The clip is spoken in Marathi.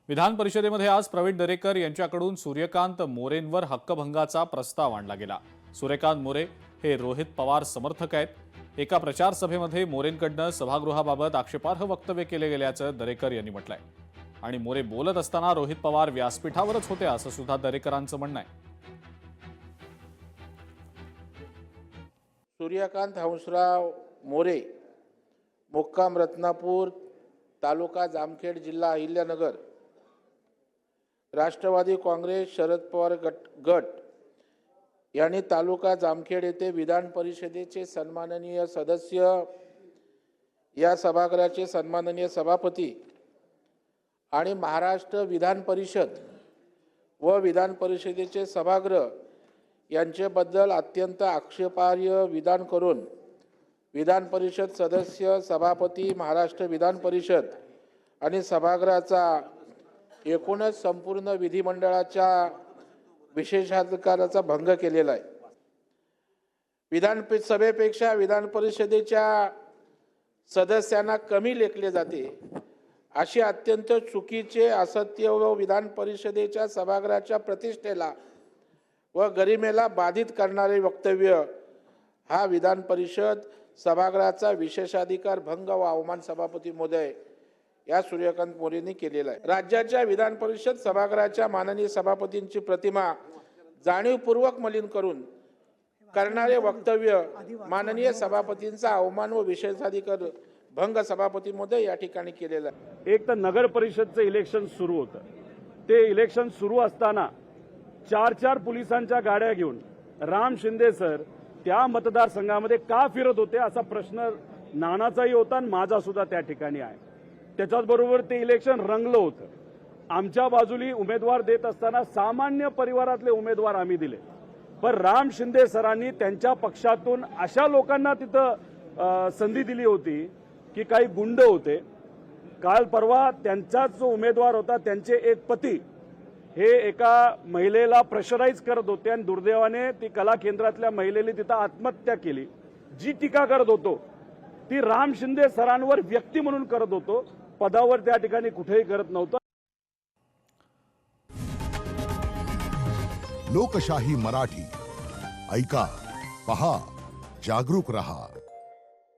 विधान परिषदेमध्ये आज प्रवीण दरेकर यांच्याकडून सूर्यकांत मोरेंवर हक्कभंगाचा प्रस्ताव आणला गेला। सूर्यकांत मोरे हे रोहित पवार समर्थक आहेत। एका प्रचार सभेमध्ये मोरेंकडनं सभागृहाबाबत आक्षेपार्ह वक्तव्य केले गेल्याचं दरेकर यांनी म्हटलंय आणि मोरे बोलत असताना रोहित पवार व्यासपीठावरच होते असं सुद्धा दरेकरांचं म्हणणं आहे। सूर्यकांत हंसराव मोरे, मुक्काम रत्नापूर, तालुका जामखेड, जिल्हा अहिल्यानगर, राष्ट्रवादी काँग्रेस शरद पवार गट यांनी तालुका जामखेड येथे विधान परिषदेचे सन्माननीय सदस्य, या सभागृहाचे सन्माननीय सभापती आणि महाराष्ट्र विधान परिषद व विधान परिषदेचे सभागृह यांच्याबद्दल अत्यंत आक्षेपार्ह विधान करून विधान परिषद सदस्य, सभापती, महाराष्ट्र विधान परिषद आणि सभागृहाचा एकूणच संपूर्ण विधिमंडळाच्या विशेषाधिकाराचा भंग केलेला आहे। विधान सभेपेक्षा विधान परिषदेच्या सदस्यांना कमी लेखले जाते अशी अत्यंत चुकीचे, असत्य व विधान परिषदेच्या सभागृहाच्या प्रतिष्ठेला व गरिमेला बाधित करणारे वक्तव्य हा विधान परिषद सभागृहाचा विशेषाधिकार भंग व अवमान सभापती महोदय या सूर्यकांत मोरेंनी केलेला आहे। राज्याच्या विधान परिषद सभागृहाच्या माननीय सभापतींची प्रतिमा जाणीवपूर्वक मलिन करून करणारे वक्तव्य माननीय सभापतींचा अवमान व विशेषाधिकार भंग सभापती महोदय या ठिकाणी केलेला आहे। एक तर नगर परिषदचं इलेक्शन सुरू होतं, ते इलेक्शन सुरू असताना 4 पोलिसांच्या गाड्या घेऊन राम शिंदे सर त्या मतदारसंघामध्ये का फिरत होते असा प्रश्न नानाचाही होता आणि माझा सुद्धा त्या ठिकाणी आहे। त्याच्याचबरोबर ते इलेक्शन रंगलं होतं। आमच्या बाजूली उमेदवार देत असताना सामान्य परिवारातले उमेदवार आम्ही दिले, पण राम शिंदे सरांनी त्यांच्या पक्षातून अशा लोकांना तिथं संधी दिली होती की काही गुंड होते। काल परवा त्यांचाच जो उमेदवार होता त्यांचे एक पती हे एका महिलेला प्रेशराईज करत होते आणि दुर्दैवाने ती कला केंद्रातल्या महिलेने तिथं आत्महत्या केली। जी टीका करत होतो ती राम शिंदे सरांवर व्यक्ती म्हणून करत होतो, पदावर त्या ठिकाणी कुठेही करत नव्हतं। लोकशाही मराठी ऐका, पहा, जागरूक रहा।